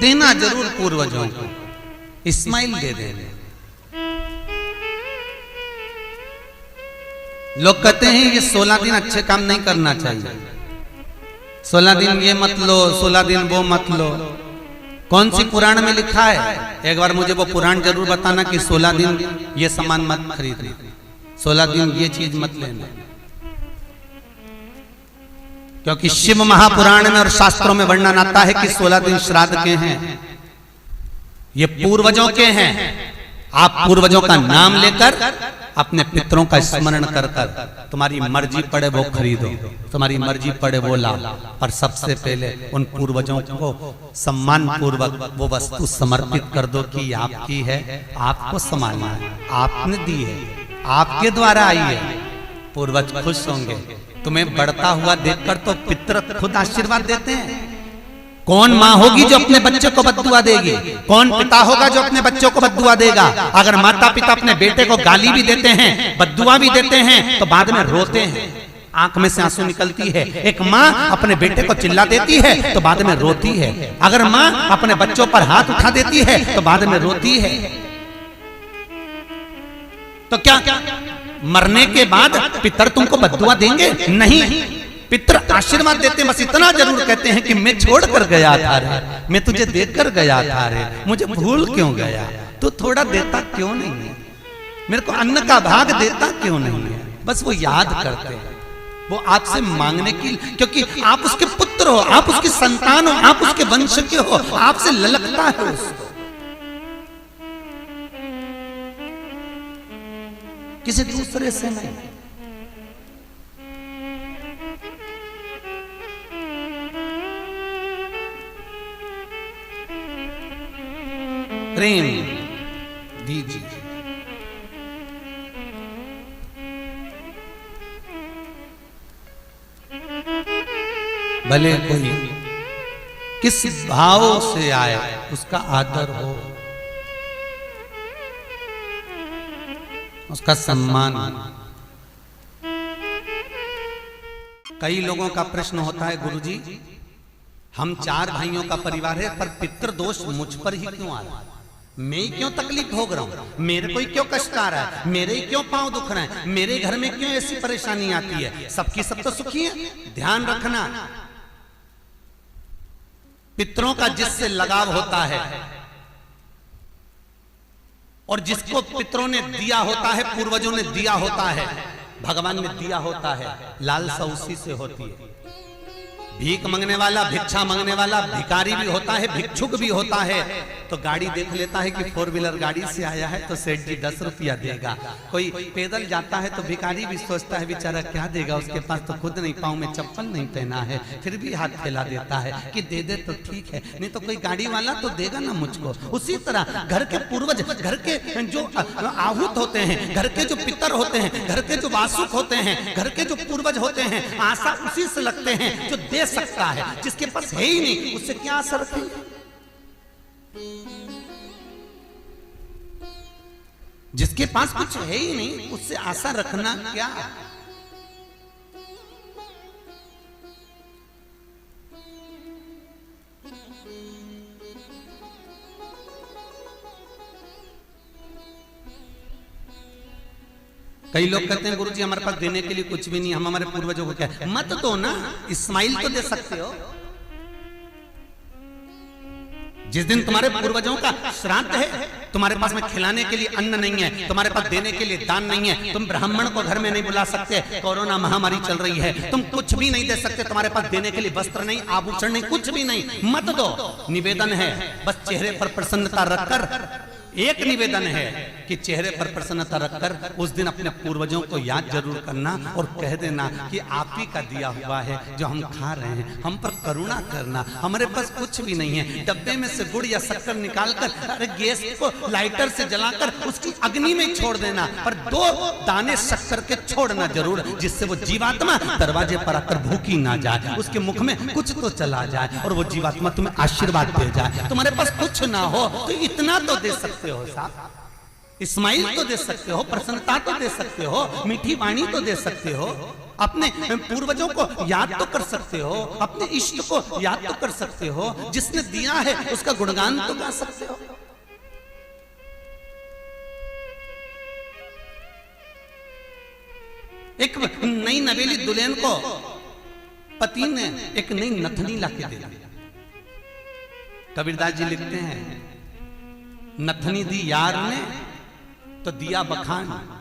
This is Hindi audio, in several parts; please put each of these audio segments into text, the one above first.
देना जरूर पूर्वजों को, इस्माइल दे देना। लोग कहते हैं ये 16 दिन अच्छे काम नहीं करना चाहिए, 16 दिन ये मत लो, 16 दिन वो मत लो। कौन सी पुराण में लिखा है? एक बार मुझे वो पुराण जरूर बताना कि 16 दिन ये सामान मत खरीदना, 16 दिन ये चीज मत लेना। क्योंकि शिव महापुराण में और शास्त्रों में वर्णन आता है कि 16 दिन श्राद्ध के हैं, ये पूर्वजों के हैं। आप पूर्वजों का नाम लेकर अपने पितरों का स्मरण कर कर तुम्हारी मर्जी पड़े वो खरीदो, तुम्हारी मर्जी पड़े वो लाओ, और सबसे पहले उन पूर्वजों को सम्मान पूर्वक वो वस्तु समर्पित कर दो कि आपकी है, आपको संभालना है, आपने दी है, आपके द्वारा आई है। पूर्वज खुश होंगे। तुम्हें बढ़ता हुआ देखकर तो पितर खुद आशीर्वाद देते हैं। कौन माँ होगी जो अपने बच्चे को बद्दुआ देगी? कौन पिता होगा जो अपने बच्चों को बद्दुआ देगा? अगर माता पिता अपने बेटे को गाली भी देते हैं, बद्दुआ भी देते हैं, तो बाद में रोते हैं, आंख में से आंसू निकलती है। एक माँ अपने बेटे को चिल्ला देती है तो बाद में रोती है। अगर माँ अपने बच्चों पर हाथ उठा देती है तो बाद में रोती है। तो क्या मरने के बाद पितर तुमको बद्दुआ देंगे? नहीं, पितर आशीर्वाद देते, बस इतना जरूर कहते हैं कि मैं छोड़ कर गया था रे, मैं तुझे देकर गया था रे, मुझे भूल क्यों गया? तू थोड़ा देता क्यों नहीं है? मेरे को अन्न का भाग देता क्यों नहीं है? बस वो याद करते हैं, वो आपसे मांगने की, क्योंकि आप उसके पुत्र हो, आप उसकी संतान हो, आप उसके वंश के हो, आपसे ललकता है उसको, किसी दूसरे से नहीं। प्रेम दीजिए। भले कोई किस भाव से आए उसका आदर हो, उसका सम्मान। कई लोगों का प्रश्न होता है, गुरुजी हम 4 भाइयों का परिवार है, पर पितृ दोष मुझ पर ही क्यों आ रहा है? मैं ही क्यों तकलीफ भोग रहा हूं? मेरे को ही क्यों कष्ट आ रहा है? मेरे ही क्यों पांव दुख रहे हैं? मेरे घर में क्यों ऐसी परेशानी आती है? सबकी सब तो सुखी है। ध्यान रखना, पितरों का जिससे लगाव होता है और जिसको पितरों ने दिया होता है, पूर्वजों ने दिया होता है, भगवान ने दिया होता है, लालसा उसी से होती है। भीख मांगने वाला, भिक्षा मांगने वाला भिखारी भी होता है, भिक्षुक भी होता है। तो गाड़ी देख लेता है कि 4 व्हीलर गाड़ी से आया है तो सेठ जी 10 रुपया देगा। कोई पैदल जाता है तो भिखारी भी सोचता है बेचारा क्या देगा, उसके पास तो खुद नहीं, पाँव में चप्पल नहीं पहना है, फिर भी हाथ फैला देता है कि दे दे तो ठीक है, नहीं तो कोई गाड़ी वाला तो देगा ना मुझको। उसी तरह घर के पूर्वज, घर के जो आहूत होते हैं, घर के जो पितर होते हैं, घर के जो वासुक होते हैं, घर के जो पूर्वज होते हैं, आशा उसी से लगते हैं जो दे सकता है। जिसके पास है ही नहीं उससे क्या आशा रखेंगे? जिसके पास कुछ है ही नहीं उससे आशा रखना क्या? कई लोग कहते हैं गुरुजी हमारे पास देने के लिए कुछ भी नहीं, हम हमारे पूर्वजों को क्या? मत दो ना, इस्माइल तो दे सकते हो। जिस दिन तुम्हारे पूर्वजों का श्राद्ध है, तुम्हारे पास में खिलाने के लिए अन्न नहीं है, तुम्हारे पास देने के लिए दान नहीं है, तुम ब्राह्मण को घर में नहीं बुला सकते, कोरोना महामारी चल रही है, तुम कुछ भी नहीं दे सकते, तुम्हारे पास देने के लिए वस्त्र नहीं, आभूषण नहीं, कुछ भी नहीं, मत दो। निवेदन है बस चेहरे पर प्रसन्नता रखकर, एक निवेदन है कि चेहरे पर प्रसन्नता रखकर उस दिन अपने पूर्वजों को याद जरूर करना और कह देना कि आप ही का दिया हुआ है जो हम खा रहे हैं, हम पर करुणा करना, हमारे पास कुछ भी नहीं है। डब्बे में से गुड़ या शक्कर निकालकर अरे गैस को लाइटर से जलाकर उसकी अग्नि में छोड़ देना, पर 2 दाने शक्कर के छोड़ना जरूर, जिससे वो जीवात्मा दरवाजे पर आकर भूखी ना जाए, उसके मुख में कुछ तो चला जाए और वो जीवात्मा तुम्हें आशीर्वाद दे जाए। तुम्हारे पास कुछ ना हो तो इतना तो दे सकते हो साहब, इस्माइल तो दे सकते हो, प्रसन्नता तो दे सकते हो, मीठी वाणी तो दे सकते हो। अपने पूर्वजों को याद तो कर सकते हो, अपने इष्ट को याद तो कर सकते हो, जिसने दिया है उसका गुणगान तो गा सकते हो। एक नई नवेली दुल्हन को पति ने एक नई नथनी लाके दे दी। कबीरदास जी लिखते हैं, नथनी दी यार ने तो दिया बखान।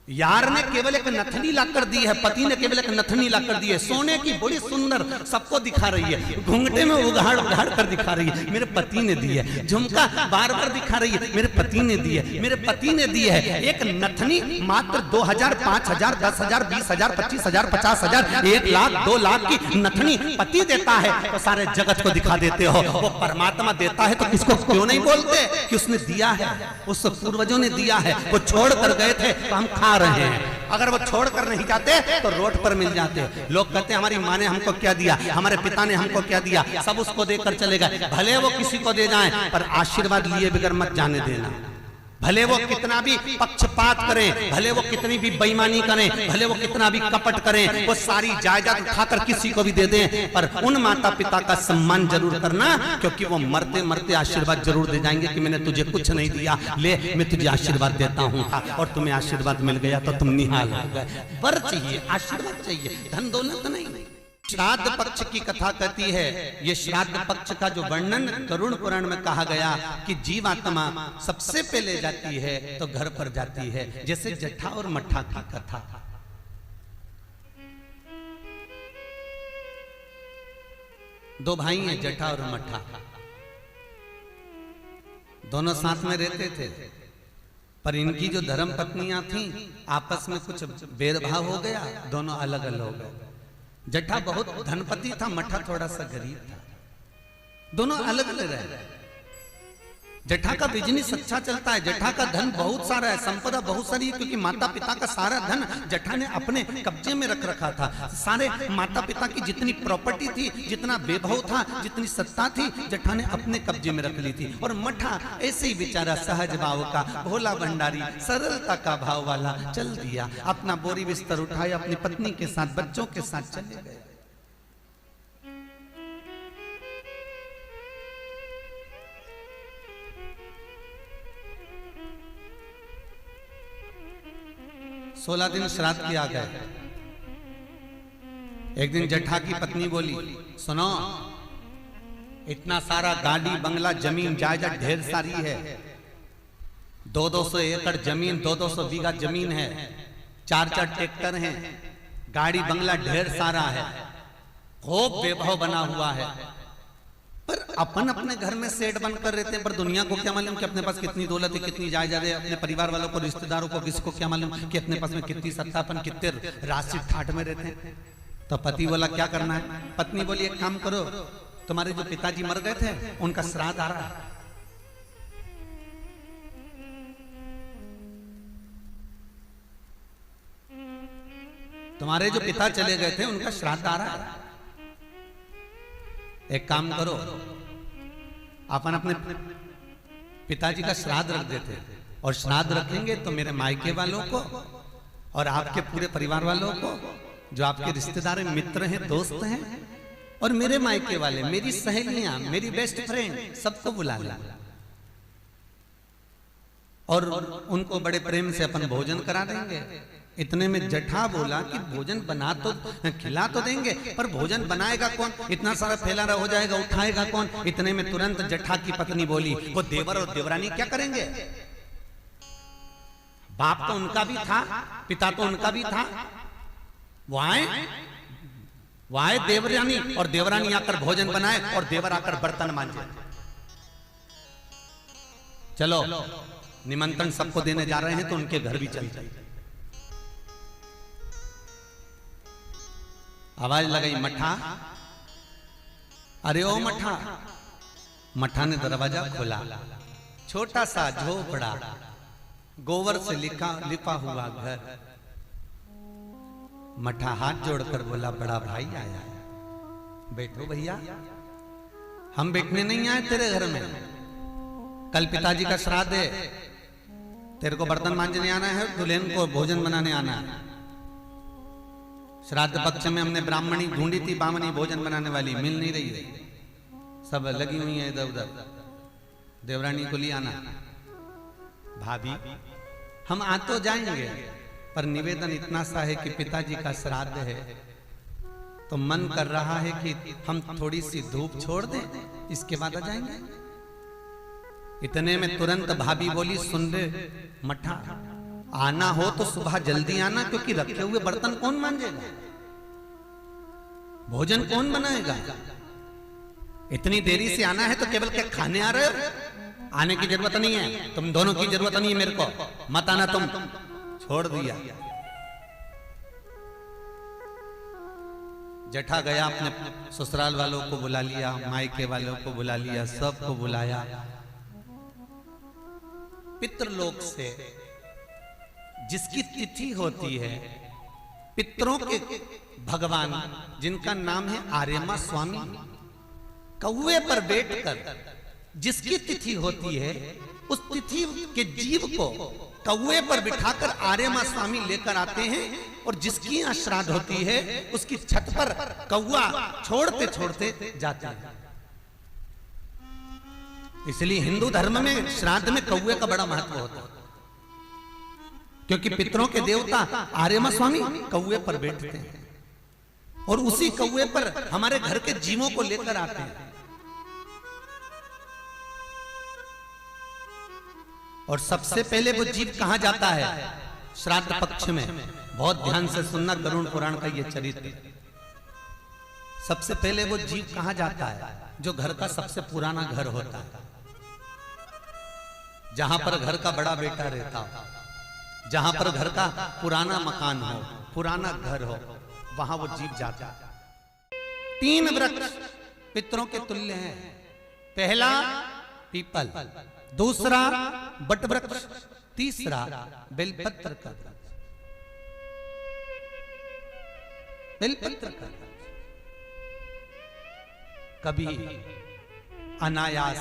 यार ने केवल एक नथनी लाकर दी है, पति ने केवल एक नथनी लाकर दी है, सोने की बड़ी सुंदर, सबको दिखा रही है, घूंघटे में उघाड़ उघाड़ कर दिखा रही है, मेरे पति ने दी है। झुमका बार बार दिखा रही है, मेरे पति ने दी है, मेरे पति ने दी है। एक नथनी मात्र 2000, 5000, 10,000, 20,000, 25,000, 50,000, 1 लाख, 2 लाख की नथनी पति देता है तो सारे जगत को दिखा देते हो। वो परमात्मा देता है तो किसको क्यों नहीं बोलते कि उसने दिया है, उस पूर्वजों ने दिया है। वो छोड़ कर गए थे तो हम खा रहे हैं, अगर वो छोड़कर नहीं जाते तो रोड पर मिल जाते। लोग कहते हैं हमारी माँ ने हमको क्या दिया, हमारे पिता ने हमको क्या दिया, सब उसको देकर चले गए। भले वो किसी को दे जाएं पर आशीर्वाद लिए बगैर मत जाने देना। भले वो कितना भी पक्षपात करें, भले वो कितनी भी बेईमानी करें, भले वो कितना भी कपट करें, वो सारी जायदाद उठाकर किसी को भी दे दें, पर उन माता पिता का सम्मान जरूर करना, क्योंकि वो मरते मरते आशीर्वाद जरूर दे जाएंगे कि मैंने तुझे कुछ नहीं दिया, ले मैं तुझे आशीर्वाद देता हूँ, और तुम्हें आशीर्वाद मिल गया तो तुम निहाल हो गए। वर चाहिए, आशीर्वाद चाहिए, धन दौलत नहीं। श्राद्ध पक्ष की कथा कहती है, ये श्राद्ध पक्ष का जो वर्णन गरुड़ पुराण में कहा गया कि जीवात्मा सबसे पहले जाती है तो घर पर जाती है, जैसे जट्ठा और मट्ठा की कथा। दो भाई हैं, जट्ठा और मट्ठा, दोनों साथ में रहते थे, पर इनकी जो धर्म पत्नियां थीं आपस में कुछ भेदभाव हो गया, दोनों अलग अलग हो गए। जट्ठा बहुत धनपति था, मट्ठा थोड़ा सा गरीब था, दोनों अलग अलग रहे। जट्ठा का बिजनेस अच्छा चलता है, जट्ठा का धन बहुत सारा है, संपदा बहुत सारी है, क्योंकि माता पिता का सारा धन जट्ठा ने अपने कब्जे में रख रखा था। सारे माता पिता की जितनी प्रॉपर्टी थी, जितना वैभव था, जितनी सत्ता थी, जट्ठा ने अपने कब्जे में रख ली थी। और मट्ठा ऐसे ही बेचारा सहज भाव का, भोला भंडारी, सरलता का भाव वाला चल दिया, अपना बोरी बिस्तर उठाया, अपनी पत्नी के साथ, बच्चों के साथ चले गए। सोलह दिन श्राद्ध किया गया। एक दिन जट्ठा की पत्नी बोली, सुनो, इतना सारा गाड़ी बंगला जमीन जायदाद ढेर सारी है, 200 एकड़ जमीन, 200 बीघा जमीन है, 4 ट्रैक्टर हैं, गाड़ी बंगला ढेर सारा है, खूब वैभव बना हुआ है, पर अपन अपने घर में सेठ बनकर रहते हैं, पर दुनिया को क्या मालूम कि अपने पास कितनी दौलत है, कितनी जायदाद है, अपने परिवार वालों को, रिश्तेदारों को, किसको क्या मालूम कि अपने पास में कितनी सत्ता, अपन कितने राशि ठाठ में रहते हैं। तो पति बोला क्या करना है, पत्नी बोली एक काम करो, तुम्हारे जो पिताजी मर गए थे उनका श्राद्ध आ रहा है, तुम्हारे जो पिता चले गए थे उनका श्राद्ध आ रहा है, एक काम करो, अपन अपने पिताजी का श्राद्ध रख देते, और श्राद्ध रखेंगे तो मेरे मायके वालों को और आपके पूरे परिवार वालों को, जो आपके रिश्तेदार हैं, मित्र हैं, दोस्त हैं, और मेरे मायके वाले, मेरी सहेलियां, मेरी बेस्ट फ्रेंड, सबको बुला लें, और उनको बड़े प्रेम से अपन भोजन करा देंगे। इतने में जट्ठा बोला कि भोजन बना तो खिला तो देंगे, पर भोजन बनाएगा कौन, इतना सारा फैला हो जाएगा, उठाएगा कौन। इतने में तुरंत जट्ठा की पत्नी बोली, वो देवर और देवरानी क्या करेंगे, बाप तो उनका भी था, पिता तो उनका भी था, वो आए देवरानी, और देवरानी आकर भोजन बनाए और देवर आकर बर्तन मांजे। चलो निमंत्रण सबको देने जा रहे हैं तो उनके घर भी चल जाए। आवाज लगाई, मट्ठा, अरे ओ मट्ठा। मट्ठा ने दरवाजा खोला, छोटा सा झोपड़ा, गोबर से लिपा हुआ घर। मट्ठा हाथ जोड़कर बोला, बड़ा भाई आया है, बैठो भैया, हम बैठने नहीं आए तेरे घर में, कल पिताजी का श्राद्ध है, तेरे को बर्तन मांजने आना है, दुल्हन को भोजन बनाने आना है। श्राद्ध पक्ष में हमने ब्राह्मणी ढूंढी थी, बामनी भोजन बनाने वाली मिल नहीं रही है, सब लगी हुई है इधर उधर। देवरानी को ले आना। भाभी हम आ तो जाएंगे, पर निवेदन इतना सा है कि पिताजी का श्राद्ध है, तो मन कर रहा है कि हम थोड़ी सी धूप छोड़ दें, इसके बाद आ जाएंगे। इतने में तुरंत भाभी बोली, सुन रे मठा, आना हो तो सुबह जल्दी आना, क्योंकि रखे हुए बर्तन कौन मांजेगा, भोजन कौन बनाएगा। इतनी देरी से आना है तो केवल क्या खाने आ रहे हो? आने की जरूरत नहीं है, तुम दोनों की जरूरत नहीं है मेरे को, मत आना तुम। छोड़ दिया। जेठा गया, अपने ससुराल वालों को बुला लिया, मायके वालों को बुला लिया, सबको बुलाया। पितृलोक से जिसकी तिथि होती है, पितरों के भगवान जिनका नाम है आर्यमा स्वामी, कौवे पर बैठकर जिसकी तिथि होती है, उस तिथि के जीव को कौवे पर बिठाकर आर्यमा स्वामी लेकर आते हैं, और जिसकी यहाँ श्राद्ध होती है उसकी छत पर कौवा छोड़ते छोड़ते जाते हैं। इसलिए हिंदू धर्म में श्राद्ध में कौवे का बड़ा महत्व होता है, क्योंकि पितरों के देवता आर्यमा स्वामी कौवे पर बैठते हैं, और उसी कौवे पर हमारे घर के जीवों को लेकर आते हैं। और सबसे पहले वो जीव कहां जाता है श्राद्ध पक्ष में? बहुत ध्यान से सुनना गरुड़ पुराण का ये चरित्र। सबसे पहले वो जीव कहां जाता है? जो घर का सबसे पुराना घर होता है, जहां पर घर का बड़ा बेटा रहता हो, जहां पर घर का पुराना मकान हो, पुराना घर हो, वहां वो जीव जाता है। 3 वृक्ष पितरों के तुल्य हैं। पहला पीपल, दूसरा बट वृक्ष, तीसरा बेलपत्र का वृक्ष। बेलपत्र का वृक्ष कभी अनायास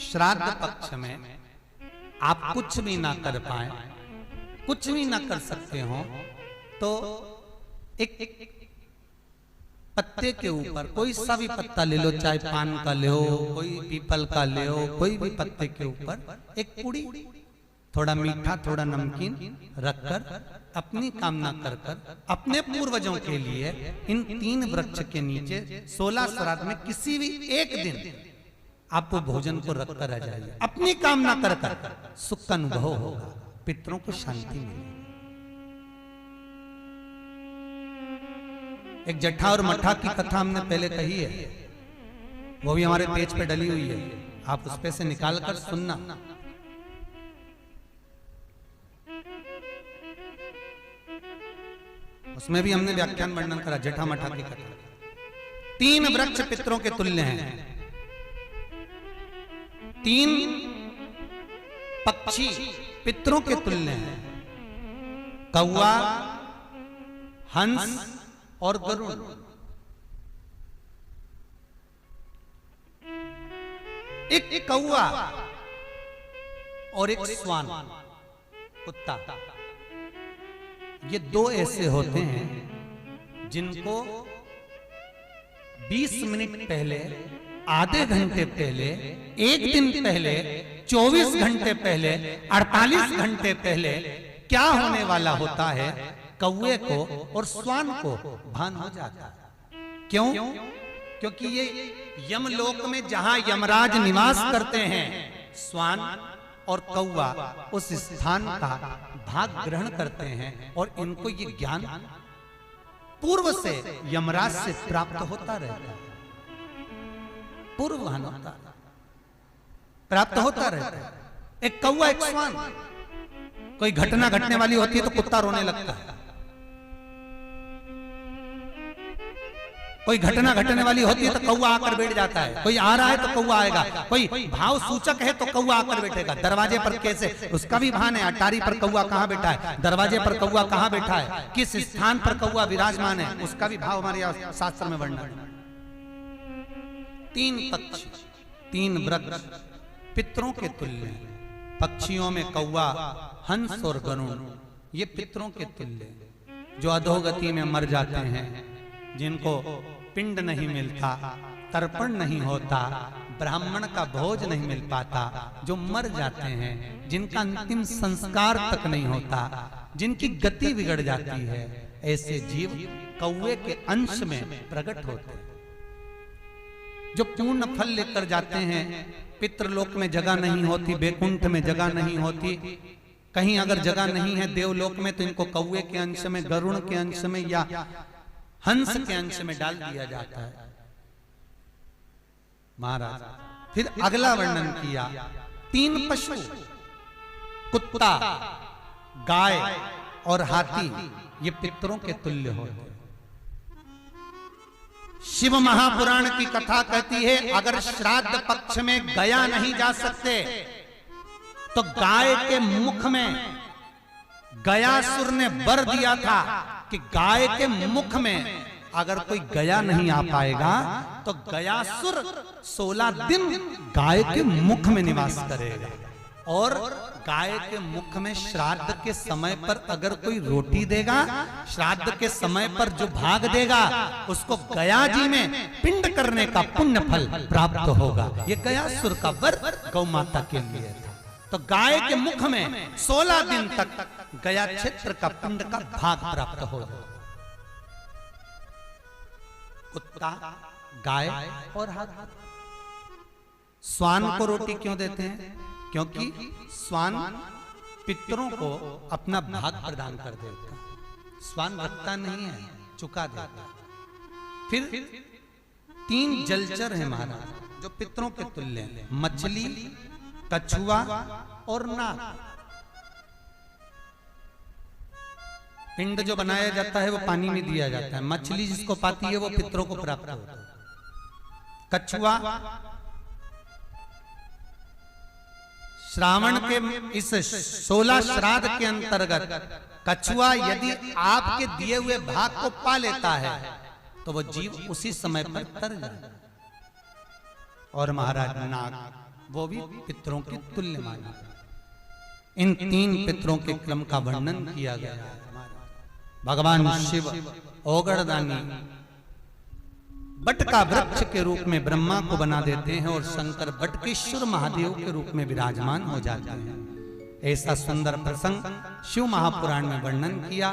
श्राद्ध पक्ष में आप कुछ भी ना कर पाए, कुछ भी ना कर सकते हो, तो एक पत्ते के ऊपर कोई सा भी पत्ता ले लो, चाहे पान का ले हो, कोई पीपल का ले हो, कोई भी पत्ते के ऊपर एक पुड़ी, थोड़ा मीठा थोड़ा नमकीन रखकर अपनी कामना कर कर अपने पूर्वजों के लिए इन 3 वृक्ष के नीचे 16 श्राद्ध में किसी भी एक दिन आप वो भोजन को रखकर आ जाइए। अपनी कामना कर कर सुख का अनुभव होगा, पितरों को शांति मिलेगी। एक जट्ठा और मट्ठा की कथा हमने पहले कही है, वो भी हमारे पेज पे डली हुई है, आप उस पे से निकाल कर सुनना। उसमें भी हमने व्याख्यान वर्णन करा जट्ठा मट्ठा की कथा। 3 वृक्ष पितरों के तुल्य हैं, 3 पक्षी पितरों के तुल्य हैं, कौवा, हंस और गरुड़। एक कौवा और एक स्वान, कुत्ता, ये 2 ऐसे होते हैं जिनको 20 मिनट पहले, आधे घंटे पहले, 1 दिन पहले, 24 घंटे पहले, 48 घंटे पहले क्या होने वाला होता है, कौवे को और स्वान को भान हो जाता है। क्यों? क्योंकि ये यमलोक में जहां यमराज निवास करते हैं, स्वान और कौवा उस स्थान का भाग ग्रहण करते हैं, और इनको ये ज्ञान पूर्व से यमराज से प्राप्त होता रहता है, पूर्वभान होता प्राप्त होता रहता है। एक कौवा एक स्वान, कोई घटना घटने वाली होती है तो कुत्ता रोने लगता है, कोई घटना घटने वाली होती है तो कौवा आकर बैठ जाता है, कोई आ रहा है तो कौवा आएगा, कोई भाव सूचक है तो कौवा आकर बैठेगा। दरवाजे पर कैसे, उसका भी भान है, अटारी पर कौवा कहां बैठा है, दरवाजे पर कौवा कहां बैठा है, किस स्थान पर कौवा विराजमान है, उसका भी भाव हमारे शास्त्र में वर्णन है। 3 पक्षी, 3 वृक्ष पितरों के तुल्य हैं। पक्षियों में कौवा, हंस और गरुड़, ये पितरों के तुल्य हैं। जो अधोगति में मर जाते हैं, जिनको पिंड नहीं मिलता, तर्पण नहीं होता, ब्राह्मण का भोज नहीं मिल पाता, जो मर जाते हैं, जिनका अंतिम संस्कार तक नहीं होता, जिनकी गति बिगड़ जाती है, ऐसे जीव कौवे के अंश में प्रकट होते हैं। जो पूर्ण फल लेकर जाते हैं, पितृलोक में जगह नहीं होती, बैकुंठ में जगह नहीं होती, कहीं अगर जगह नहीं है देवलोक में, तो इनको कौवे के अंश में, गरुड़ के अंश में या हंस के अंश में डाल दिया जाता है। महाराज फिर अगला वर्णन किया, 3 पशु, कुत्ता, गाय और हाथी, ये पितरों के तुल्य होते। शिव महापुराण की कथा कहती है, अगर श्राद्ध पक्ष में गया नहीं जा सकते, तो गाय के मुख में गयासुर ने वर दिया था कि गाय के मुख में अगर कोई गया नहीं आ पाएगा, तो गयासुर 16 दिन गाय के मुख में निवास करेगा। और गाय के मुख में श्राद्ध के समय पर अगर कोई रोटी देगा, श्राद्ध के समय पर जो भाग देगा, उसको गया जी में पिंड करने का पुण्य फल प्राप्त होगा। ये गयासुर का वर गौ माता के लिए था। तो गाय के मुख में 16 दिन तक गया क्षेत्र का पिंड का भाग प्राप्त होगा। कुत्ता, गाय और हाथी। स्वान को रोटी क्यों देते हैं? क्योंकि स्वान पितरों को अपना भाग प्रदान कर देता है। स्वान रखता नहीं है, चुका देता। फिर 3 जलचर है महाराज जो पितरों के तुल्य हैं, मछली, कछुआ और नाग। पिंड जो बनाया जाता है वो पानी में दिया जाता है। मछली जिसको पाती है वो पितरों को प्राप्त होता है। कछुआ श्रावण के इस 16 श्राद्ध के अंतर्गत कछुआ यदि आपके दिए हुए भाग को पा लेता है, तो वो जीव उसी समय पर तर जाए। और महाराज नाग, वो भी पितरों के तुल्य माना। इन 3 पितरों के क्रम का वर्णन किया गया है। भगवान शिव ओगड़दानी बट का वृक्ष के रूप में ब्रह्मा को बना देते हैं और शंकर बटकेश्वर महादेव के रूप में विराजमान हो जाते हैं। ऐसा सुंदर प्रसंग शिव महापुराण में वर्णन किया।